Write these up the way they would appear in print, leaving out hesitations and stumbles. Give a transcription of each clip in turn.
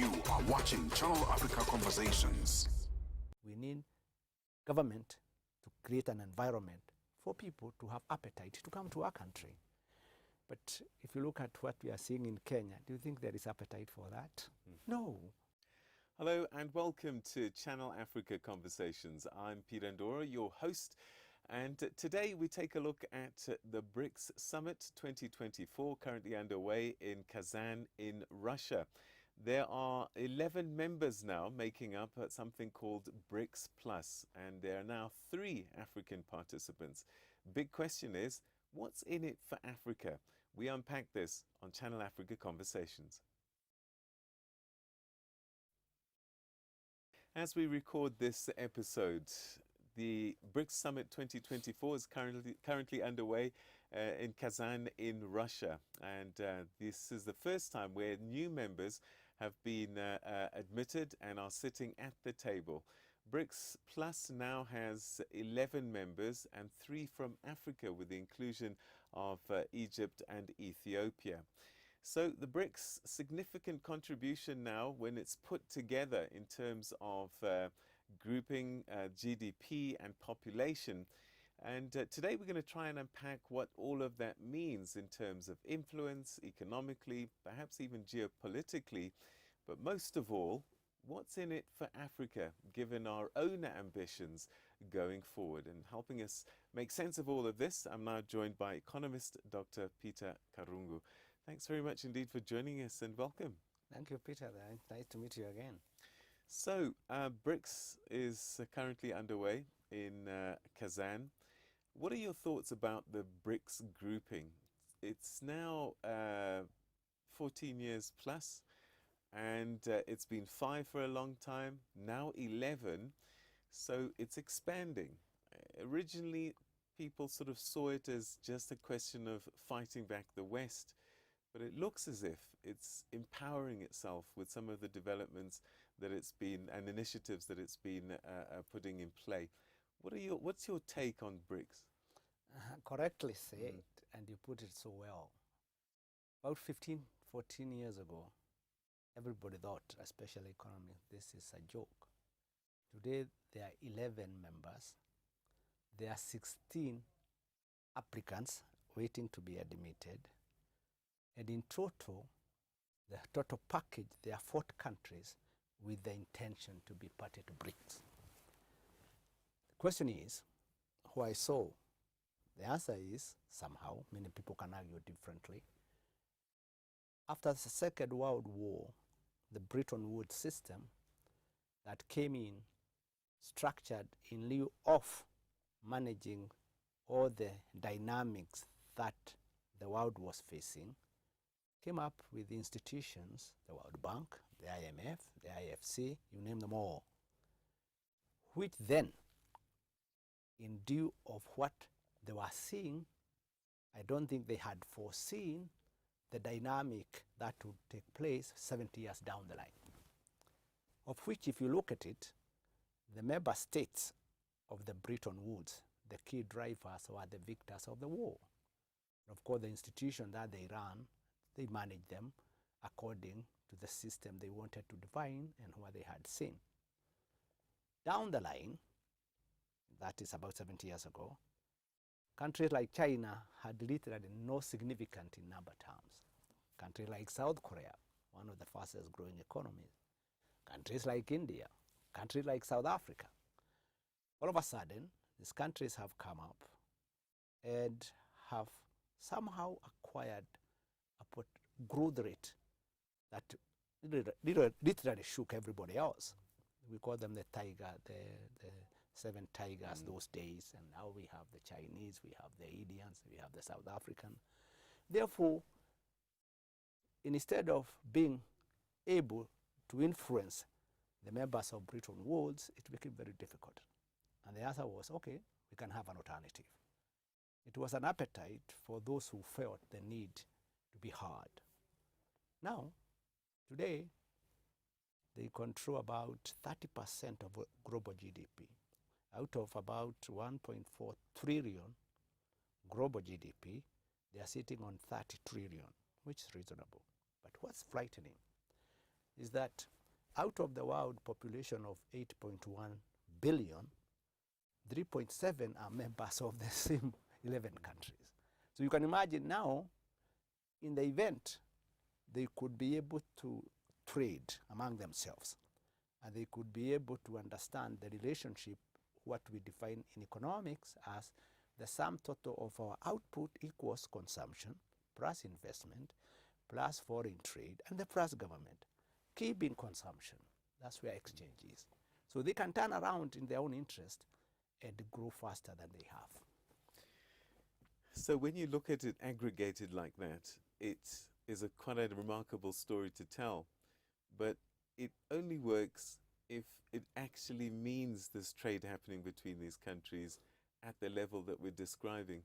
You are watching Channel Africa Conversations. We need government to create an environment for people to have appetite to come to our country. But if you look at what we are seeing in Kenya, do you think there is appetite for that? No. Hello and welcome to Channel Africa Conversations. I'm Peter Ndoro, your host, and today we take a look at the BRICS Summit 2024, currently underway in Kazan in Russia. There are 11 members now making up something called BRICS Plus, and there are now 3 African participants. Big question is, what's in it for Africa? We unpack this on Channel Africa Conversations. As we record this episode, the BRICS Summit 2024 is currently underway in Kazan in Russia, and this is the first time where new members have been admitted and are sitting at the table. BRICS Plus now has 11 members and 3 from Africa, with the inclusion of Egypt and Ethiopia. So the BRICS, significant contribution now when it's put together in terms of grouping GDP and population. And today we're going to try and unpack what all of that means in terms of influence, economically, perhaps even geopolitically. But most of all, what's in it for Africa, given our own ambitions going forward? And helping us make sense of all of this, I'm now joined by Economist Dr Peter Karungu. Thanks very much indeed for joining us, and welcome. Thank you, Peter. Nice to meet you again. So, BRICS is currently underway in Kazan. What are your thoughts about the BRICS grouping? It's now 14 years plus, and it's been 5 for a long time, now 11, so it's expanding. Originally, people sort of saw it as just a question of fighting back the West, but it looks as if it's empowering itself with some of the developments that it's been and initiatives that it's been putting in play. What's your take on BRICS? Correctly said, and you put it so well. About 15, 14 years ago, everybody thought, especially economists, this is a joke. Today, there are 11 members. There are 16 applicants waiting to be admitted. And in total, the total package, there are 40 countries with the intention to be party to BRICS. The question is, why so? The answer is, somehow, many people can argue differently. After the Second World War, the Bretton Woods system that came in, structured in lieu of managing all the dynamics that the world was facing, came up with institutions, the World Bank, the IMF, the IFC, you name them all, which then, in due of what they were seeing, I don't think they had foreseen the dynamic that would take place 70 years down the line. Of which, if you look at it, the member states of the Bretton Woods, the key drivers were the victors of the war. Of course, the institution that they ran, they managed them according to the system they wanted to define and what they had seen. Down the line, that is about 70 years ago, countries like China had literally no significance in number terms. Countries like South Korea, one of the fastest growing economies. Countries like India, countries like South Africa. All of a sudden, these countries have come up and have somehow acquired a growth rate that literally shook everybody else. We call them the tiger, the 7 tigers those days, and now we have the Chinese, we have the Indians, we have the South African. Therefore, instead of being able to influence the members of Bretton Woods, it became very difficult. And the answer was, okay, we can have an alternative. It was an appetite for those who felt the need to be heard. Now, today, they control about 30% of global GDP. Out of about 1.4 trillion global GDP, they are sitting on 30 trillion, which is reasonable. But what's frightening is that out of the world population of 8.1 billion, 3.7 are members of the same 11 countries. So you can imagine now, in the event, they could be able to trade among themselves, and they could be able to understand the relationship, what we define in economics as the sum total of our output equals consumption plus investment plus foreign trade and the plus government. Key being consumption. That's where exchange is. So they can turn around in their own interest and grow faster than they have. So when you look at it aggregated like that, it is quite a remarkable story to tell, but it only works if it actually means there's trade happening between these countries at the level that we're describing.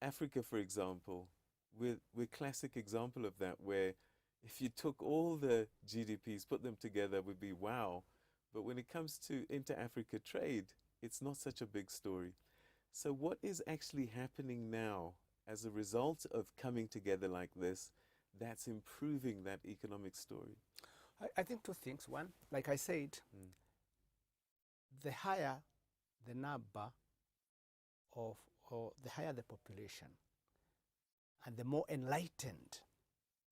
Africa, for example, we're a classic example of that, where if you took all the GDPs, put them together, would be wow. But when it comes to inter-Africa trade, it's not such a big story. So what is actually happening now as a result of coming together like this that's improving that economic story? I think two things. One, like I said, the higher the number of, or the higher the population, and the more enlightened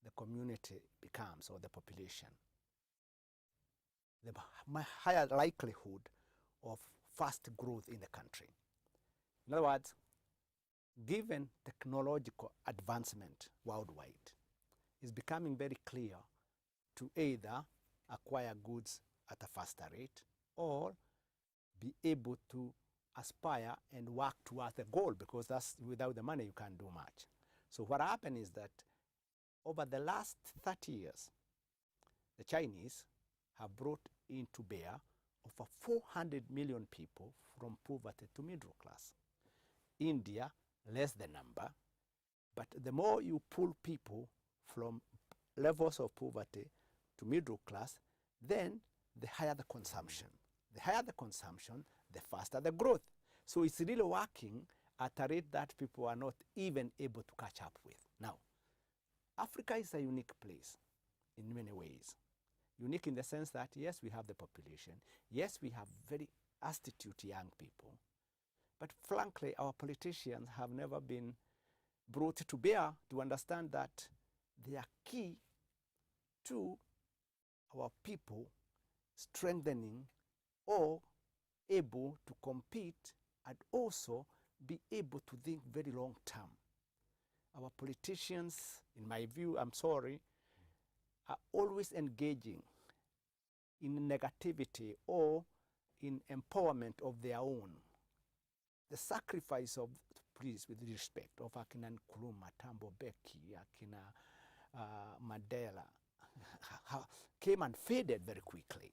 the community becomes, or the population, the higher likelihood of fast growth in the country. In other words, given technological advancement worldwide, it's becoming very clear to either acquire goods at a faster rate or be able to aspire and work towards the goal, because that's, without the money you can't do much. So what happened is that over the last 30 years, the Chinese have brought into bear over 400 million people from poverty to middle class. India, less the number, but the more you pull people from levels of poverty to middle class, then the higher the consumption. The higher the consumption, the faster the growth. So it's really working at a rate that people are not even able to catch up with. Now, Africa is a unique place in many ways. Unique in the sense that, yes, we have the population. Yes, we have very astute young people. But frankly, our politicians have never been brought to bear to understand that they are key to our people strengthening or able to compete and also be able to think very long term. Our politicians, in my view, I'm sorry, are always engaging in negativity or in empowerment of their own. The sacrifice of, please, with respect, of Akina Nkrumah, Thabo Mbeki, Akina Mandela, came and faded very quickly.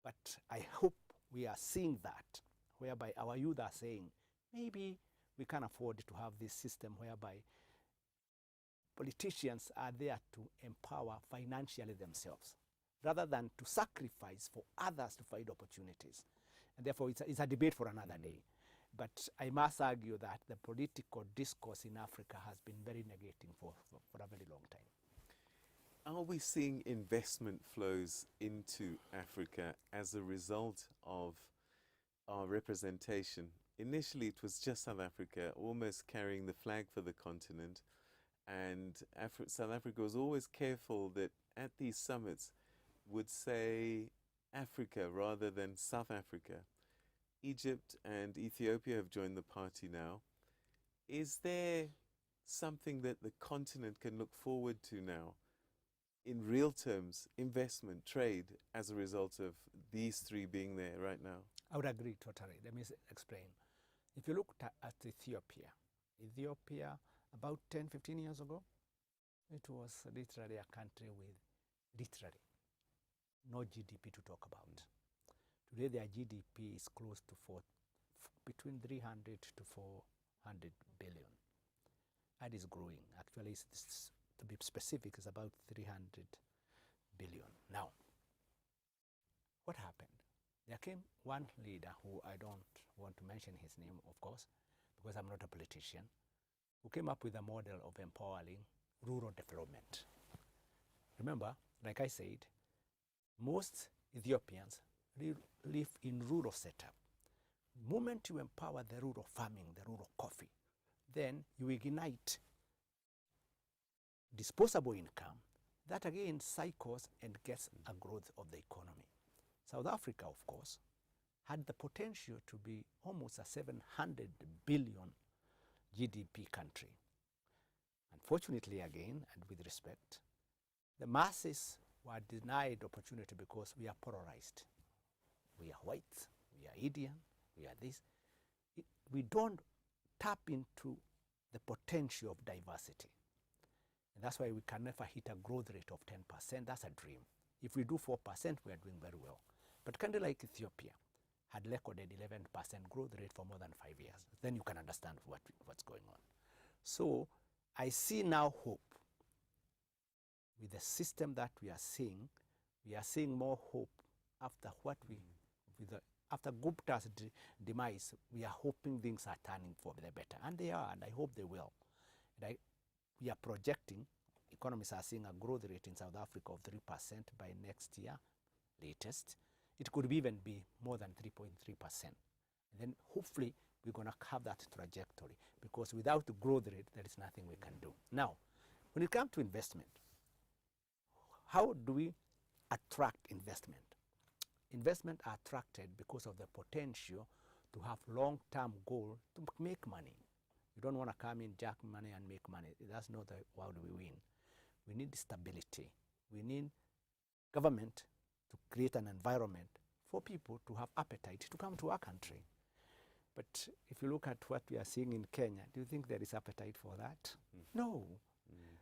But I hope we are seeing that, whereby our youth are saying, maybe we can afford to have this system whereby politicians are there to empower financially themselves, rather than to sacrifice for others to find opportunities. And therefore, it's a debate for another day. But I must argue that the political discourse in Africa has been very negating for a very long time. Are we seeing investment flows into Africa as a result of our representation? Initially, it was just South Africa, almost carrying the flag for the continent. And South Africa was always careful that at these summits would say Africa rather than South Africa. Egypt and Ethiopia have joined the party now. Is there something that the continent can look forward to now, in real terms, investment, trade, as a result of these three being there right now? I would agree totally. Let me explain. If you look at Ethiopia, about 10, 15 years ago, it was literally a country with literally no GDP to talk about. Today, their GDP is close to between 300 to 400 billion. That is growing. Actually, to be specific, it's about 300 billion. Now, what happened? There came one leader who I don't want to mention his name, of course, because I'm not a politician, who came up with a model of empowering rural development. Remember, like I said, most Ethiopians live in rural setup. Moment you empower the rural farming, the rural coffee, then you ignite disposable income that again cycles and gets a growth of the economy. South Africa, of course, had the potential to be almost a 700 billion GDP country. Unfortunately, again, and with respect, the masses were denied opportunity because we are polarized. We are white, we are Indian, we are this. We don't tap into the potential of diversity. And that's why we can never hit a growth rate of 10%. That's a dream. If we do 4%, we are doing very well. But a country like Ethiopia had recorded 11% growth rate for more than 5 years. Then you can understand what's going on. So I see now hope. With the system that we are seeing more hope after what we, after Gupta's demise, we are hoping things are turning for the better. And they are, and I hope they will. And we are projecting, economists are seeing a growth rate in South Africa of 3% by next year, latest. It could even be more than 3.3%. And then hopefully we're going to have that trajectory, because without the growth rate, there is nothing we can do. Now, when it comes to investment, how do we attract investment? Investment are attracted because of the potential to have long-term goal to make money. You don't want to come in, jack money and make money. That's not the world we win. We need stability. We need government to create an environment for people to have appetite to come to our country. But if you look at what we are seeing in Kenya, do you think there is appetite for that? No.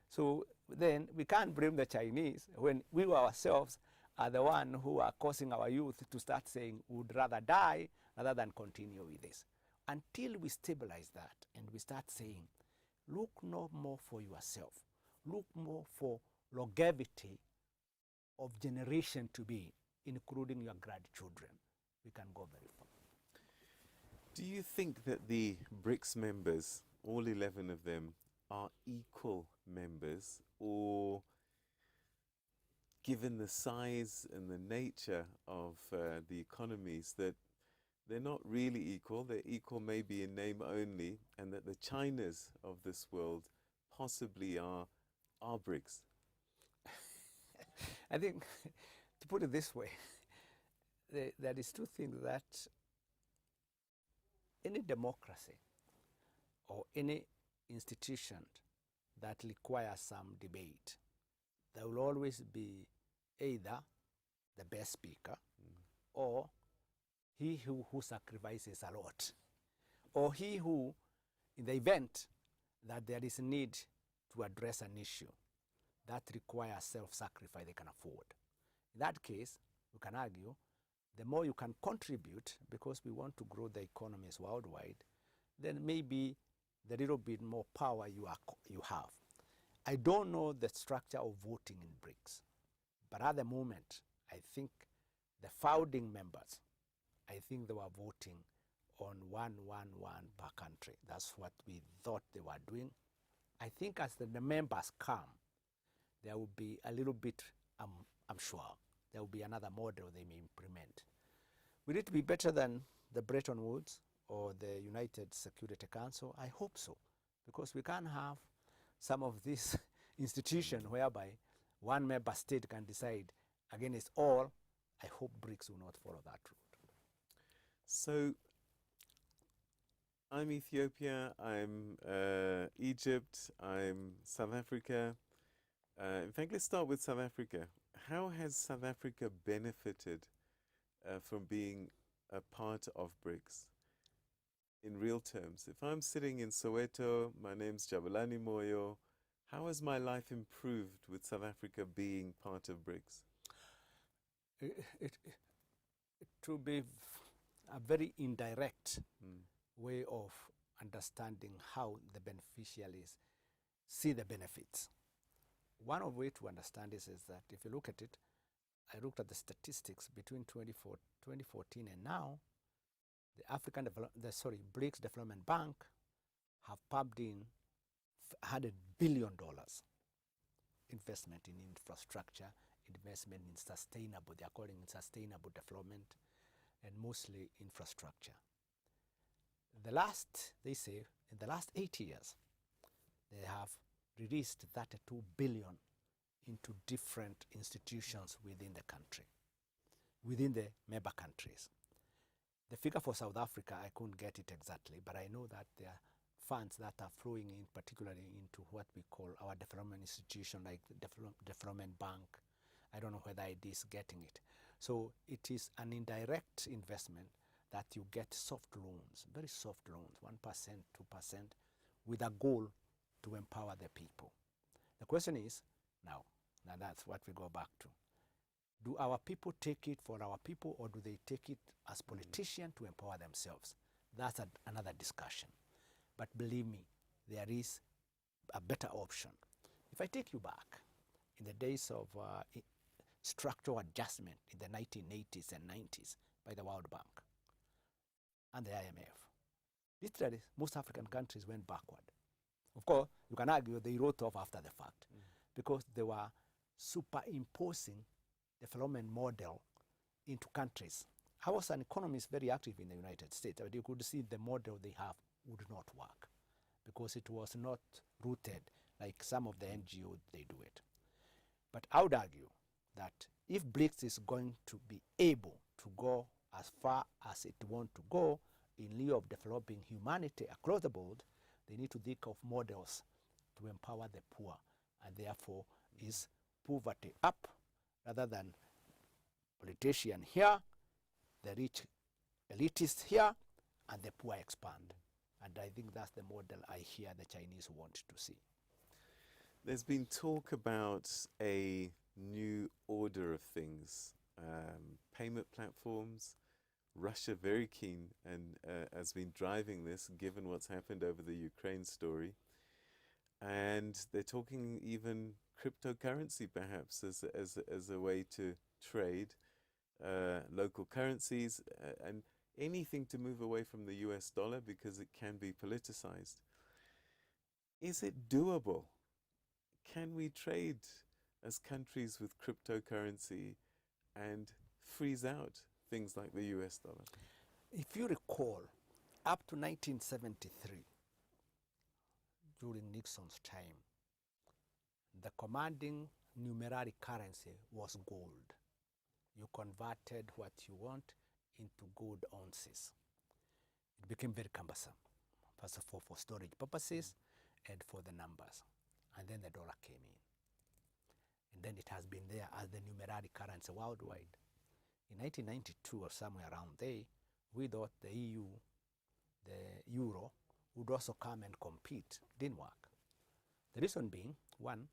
So then we can't blame the Chinese when we ourselves are the one who are causing our youth to start saying we would rather die rather than continue with this. Until we stabilize that and we start saying, look no more for yourself, look more for longevity of generation to be, including your grandchildren, we can go very far. Do you think that the BRICS members, all 11 of them, are equal members, or given the size and the nature of the economies, that they're not really equal, they're equal maybe in name only, and that the Chinas of this world possibly are BRICS? I think, to put it this way, there is two things that any democracy or any institution that requires some debate, there will always be either the best speaker or he who sacrifices a lot, or he who, in the event that there is a need to address an issue that requires self-sacrifice they can afford. In that case, we can argue, the more you can contribute, because we want to grow the economies worldwide, then maybe the little bit more power you have. I don't know the structure of voting in BRICS, but at the moment, I think the founding members, I think they were voting on 1-1-1 per country. That's what we thought they were doing. I think as the members come, there will be a little bit, I'm sure, there will be another model they may implement. Will it be better than the Bretton Woods or the United Security Council? I hope so, because we can't have some of these institutions whereby one member state can decide against all. I hope BRICS will not follow that route. So I'm Ethiopia, I'm Egypt, I'm South Africa. In fact, let's start with South Africa. How has South Africa benefited from being a part of BRICS in real terms? If I'm sitting in Soweto, my name's Jabulani Moyo, how has my life improved with South Africa being part of BRICS? It will be a very indirect way of understanding how the beneficiaries see the benefits. One of the ways to understand this is that if you look at it, I looked at the statistics between 2014 and now, the BRICS Development Bank have pumped in $100 billion investment in infrastructure investment in sustainable, they are calling it sustainable development, and mostly infrastructure. They say, in the last 8 years, they have released 32 billion into different institutions within the country, within the member countries. The figure for South Africa, I couldn't get it exactly, but I know that there are funds that are flowing in, particularly into what we call our development institution, like the development bank. I don't know whether it is getting it. So it is an indirect investment that you get soft loans, very soft loans, 1%, 2%, with a goal to empower the people. The question is, now that's what we go back to. Do our people take it for our people, or do they take it as politicians to empower themselves? That's another discussion. But believe me, there is a better option. If I take you back in the days of structural adjustment in the 1980s and 90s by the World Bank and the IMF, literally most African countries went backward. Of course, you can argue they wrote off after the fact because they were superimposing development model into countries. I was an economist very active in the United States, but you could see the model they have would not work because it was not rooted like some of the NGOs, they do it. But I would argue that if BRICS is going to be able to go as far as it wants to go in lieu of developing humanity across the board, they need to think of models to empower the poor, and therefore is poverty up rather than politician here, the rich elitists here, and the poor expand. And I think that's the model I hear the Chinese want to see. There's been talk about a new order of things, payment platforms. Russia very keen and has been driving this, given what's happened over the Ukraine story. And they're talking even cryptocurrency perhaps as a way to trade local currencies and anything to move away from the US dollar because it can be politicized. Is it doable? Can we trade as countries with cryptocurrency and freeze out things like the US dollar? If you recall, up to 1973, during Nixon's time, the commanding numeric currency was gold. You converted what you want into gold ounces. It became very cumbersome, first of all for storage purposes and for the numbers. And then the dollar came in. And then it has been there as the numeric currency worldwide. In 1992 or somewhere around there, we thought the EU, the euro, would also come and compete. Didn't work. The reason being, one,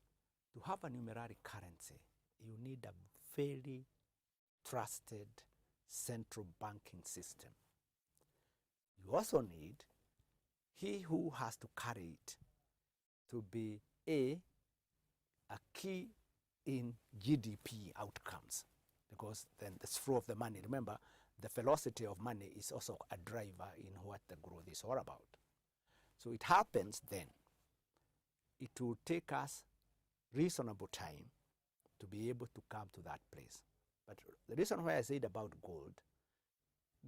to have a numeric currency, you need a very trusted central banking system. You also need he who has to carry it to be a key in GDP outcomes, because then the flow of the money, remember, the velocity of money is also a driver in what the growth is all about. So it happens then, it will take us reasonable time to be able to come to that place. But the reason why I said about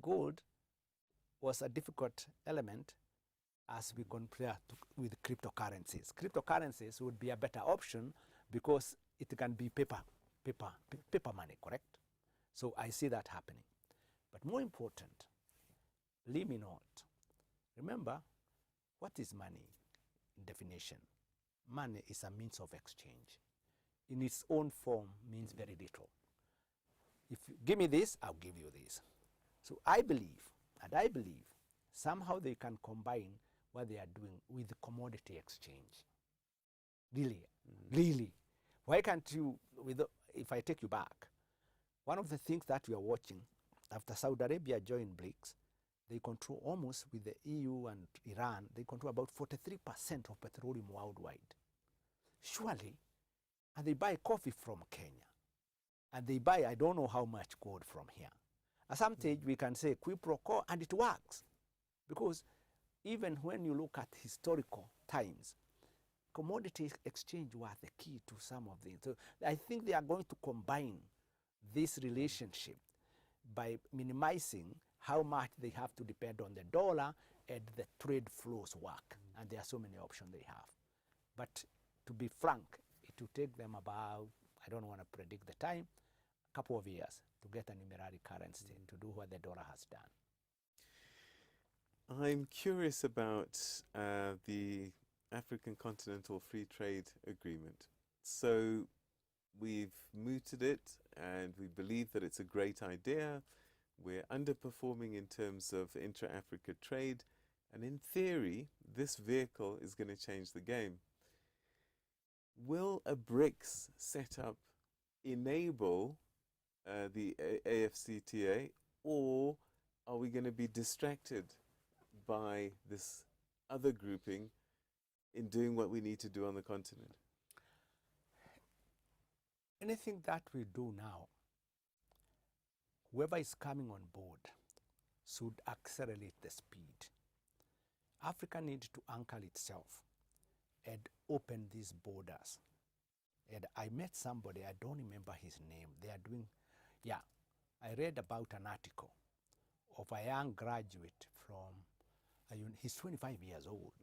gold was a difficult element as we compare with cryptocurrencies. Cryptocurrencies would be a better option because it can be paper money, correct? So I see that happening. But more important, leave me not. Remember, what is money in definition? Money is a means of exchange. In its own form means very little. If you give me this, I'll give you this. So I believe, somehow they can combine what they are doing with the commodity exchange. Really. Why can't you, if I take you back, one of the things that we are watching, after Saudi Arabia joined BRICS, they control almost, with the EU and Iran, they control about 43% of petroleum worldwide. Surely, and they buy coffee from Kenya. And they buy, I don't know how much gold from here. At some stage, we can say quid pro quo, and it works. Because even when you look at historical times, commodity exchange was the key to some of these. So I think they are going to combine this relationship by minimizing how much they have to depend on the dollar and the trade flows work. And there are so many options they have. But to be frank, it will take them about, I don't want to predict the time, a couple of years to get a numerary currency to do what the dollar has done. I'm curious about the African Continental Free Trade Agreement. So we've mooted it and we believe that it's a great idea. We're underperforming in terms of intra-Africa trade. And in theory, this vehicle is going to change the game. Will a BRICS setup enable the AFCTA, or are we going to be distracted by this other grouping in doing what we need to do on the continent? Anything that we do now, whoever is coming on board should accelerate the speed. Africa needs to anchor itself and open these borders. And I met somebody, I don't remember his name. They are doing, I read about an article of a young graduate from, he's 25 years old,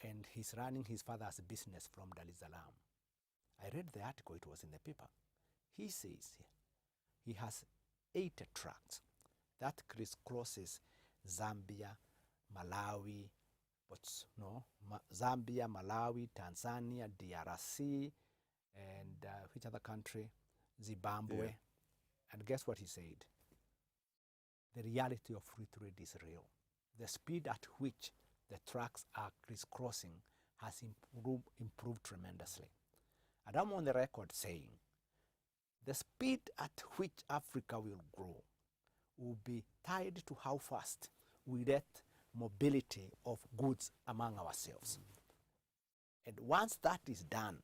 and he's running his father's business from Dar es Salaam. I read the article, it was in the paper. He says he has 8 tracks that crisscrosses Zambia, Malawi, Zambia, Malawi, Tanzania, DRC, and which other country? Zimbabwe. Yeah. And guess what he said? The reality of free trade is real. The speed at which the tracks are crisscrossing has improved tremendously. And I'm on the record saying the speed at which Africa will grow will be tied to how fast we let mobility of goods among ourselves. And once that is done,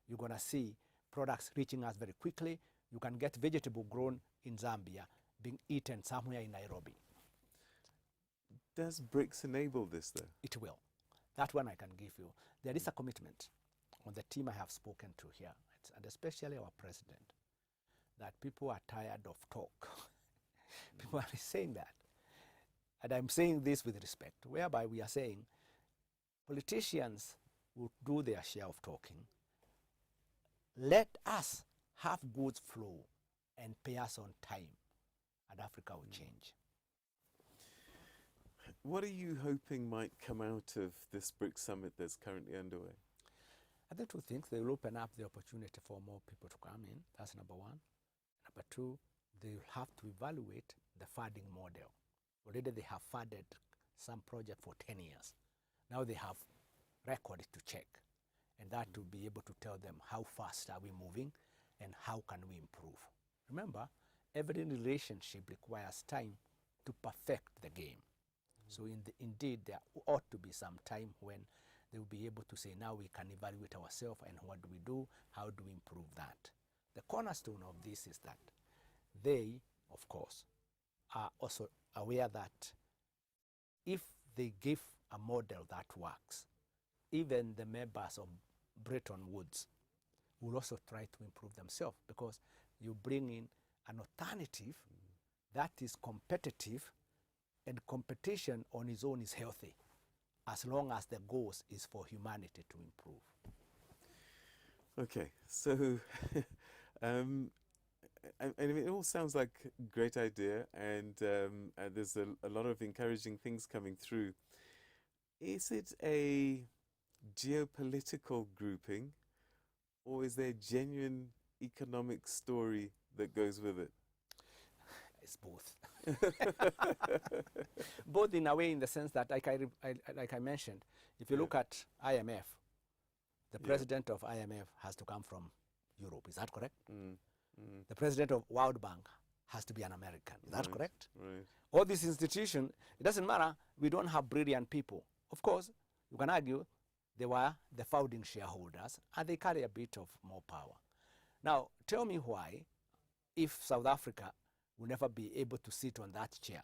you're going to see products reaching us very quickly. You can get vegetable grown in Zambia being eaten somewhere in Nairobi. Does BRICS enable this, though? It will. That one I can give you. There is a commitment on the team I have spoken to here, and especially our president, that people are tired of talk. People are saying that. And I'm saying this with respect, whereby we are saying politicians will do their share of talking. Let us have goods flow and pay us on time, and Africa will change. What are you hoping might come out of this BRICS summit that's currently underway? I think 2 things. They will open up the opportunity for more people to come in. That's number one. Number two, they will have to evaluate the funding model. Already they have funded some project for 10 years. Now they have record to check. And that will be able to tell them how fast are we moving and how can we improve. Remember, every relationship requires time to perfect the game. So indeed, there ought to be some time when they will be able to say, now we can evaluate ourselves and what do we do, how do we improve that. The cornerstone of this is that they, of course, are also aware that if they give a model that works, even the members of Bretton Woods will also try to improve themselves, because you bring in an alternative that is competitive, and competition on its own is healthy, as long as the goal is for humanity to improve. Okay, so I mean, it all sounds like a great idea, and there's a lot of encouraging things coming through. Is it a geopolitical grouping, or is there a genuine economic story that goes with it? It's both. Both in a way, in the sense that, like I mentioned, if you look at IMF, the president of IMF has to come from Europe. Is that correct? The president of World Bank has to be an American. Is that correct? Right. All these institutions, it doesn't matter. We don't have brilliant people. Of course, you can argue they were the founding shareholders, and they carry a bit of more power. Now, tell me why, if South Africa will never be able to sit on that chair,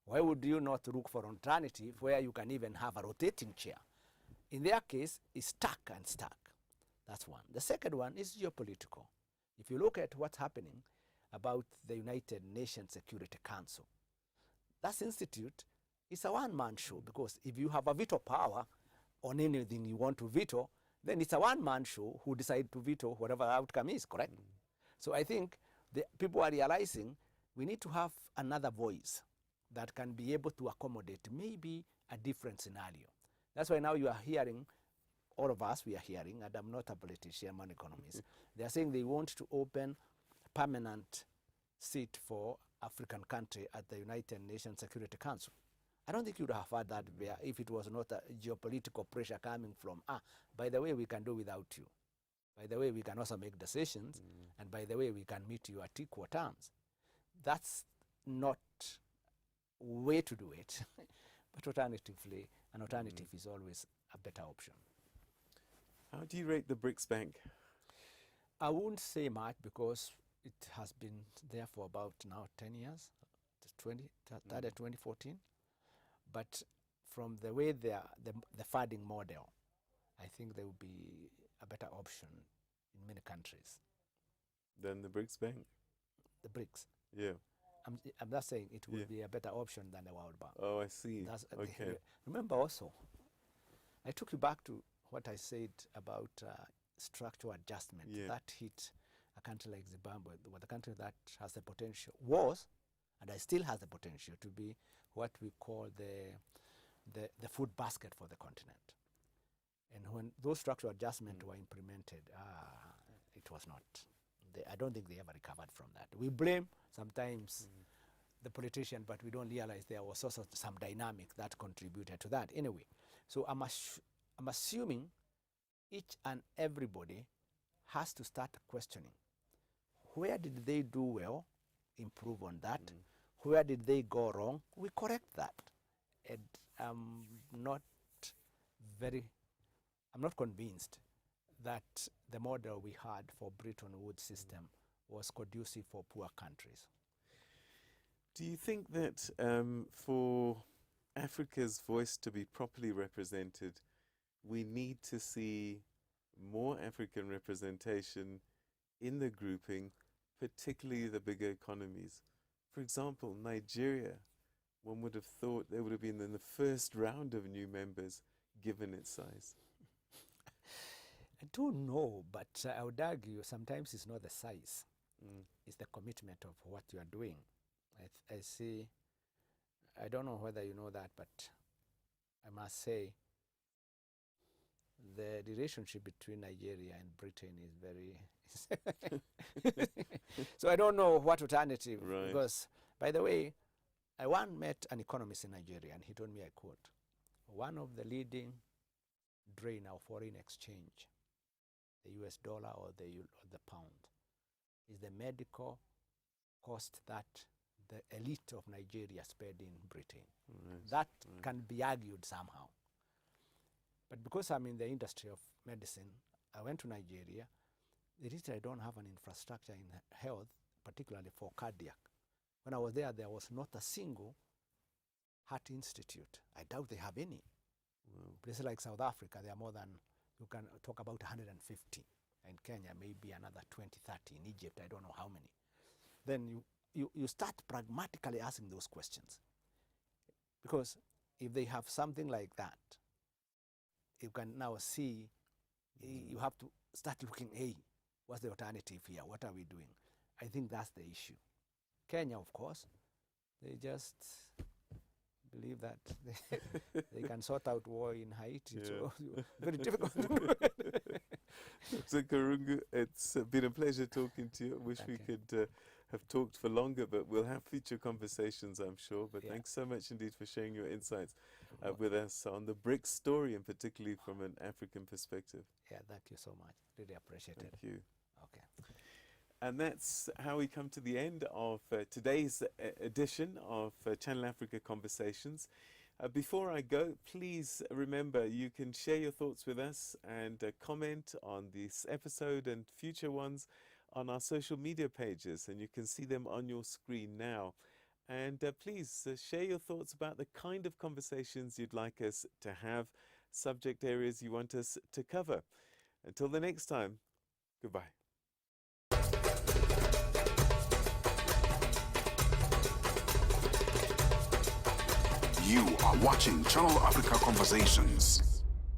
why would you not look for an alternative where you can even have a rotating chair? in their case, is stuck and stuck. That's one. The second one is geopolitical. If you look at what's happening about the United Nations Security Council, that institute is a one-man show, because if you have a veto power on anything you want to veto, then it's a one-man show who decide to veto whatever the outcome is, correct? So I think the people are realizing we need to have another voice that can be able to accommodate maybe a different scenario. That's why now you are hearing, all of us we are hearing, and I'm not a politician, I'm an economist, they are saying they want to open a permanent seat for African country at the United Nations Security Council. I don't think you would have had that there if it was not a geopolitical pressure coming from, by the way, we can do without you. By the way, we can also make decisions, and by the way, we can meet you at equal terms. That's not way to do it, but alternatively, an alternative is always a better option. How do you rate the BRICS Bank? I wouldn't say much because it has been there for about now 10 years, started 2014. But from the way the funding model, I think there will be a better option in many countries. Than the BRICS Bank? The BRICS. Yeah. I'm not saying it will be a better option than the World Bank. Oh, I see. Okay. Remember also, I took you back to what I said about structural adjustment that hit a country like Zimbabwe, the country that has the potential, was, and I still has the potential to be what we call the food basket for the continent. And when those structural adjustments were implemented, it was not. I don't think they ever recovered from that. We blame sometimes the politician, but we don't realize there was also some dynamic that contributed to that. Anyway, so I'm assuming each and everybody has to start questioning, where did they do well, improve on that, where did they go wrong, we correct that. And I'm not convinced that the model we had for Bretton Woods system was conducive for poor countries. Do you think that for Africa's voice to be properly represented, we need to see more African representation in the grouping, particularly the bigger economies? For example, Nigeria, one would have thought they would have been in the first round of new members, given its size. I don't know, but I would argue sometimes it's not the size. It's the commitment of what you are doing. I see, I don't know whether you know that, but I must say the relationship between Nigeria and Britain is very... So I don't know what alternative, because, by the way, I once met an economist in Nigeria, and he told me, I quote, one of the leading drain of foreign exchange, the US dollar or the pound, is the medical cost that the elite of Nigeria spared in Britain. That can be argued somehow. But because I'm in the industry of medicine, I went to Nigeria. It is I don't have an infrastructure in health, particularly for cardiac. When I was there was not a single heart institute. I doubt they have any. Places like South Africa, there are more than, you can talk about 150. In Kenya, maybe another 20, 30. In Egypt, I don't know how many. Then you start pragmatically asking those questions. Because if they have something like that, you can now see, you have to start looking, hey, what's the alternative here? What are we doing? I think that's the issue. Kenya, of course, they just believe that they can sort out war in Haiti. So very difficult. So Karungu, it's been a pleasure talking to you. I wish we could have talked for longer, but we'll have future conversations, I'm sure. But thanks so much indeed for sharing your insights with us on the BRICS story, and particularly from an African perspective. Yeah, thank you so much. Really appreciate it. Thank you. Okay. And that's how we come to the end of today's edition of Channel Africa Conversations. Before I go, please remember you can share your thoughts with us and comment on this episode and future ones on our social media pages, and you can see them on your screen now. And please share your thoughts about the kind of conversations you'd like us to have. subject areas you want us to cover. Until the next time, goodbye. You are watching Channel Africa Conversations.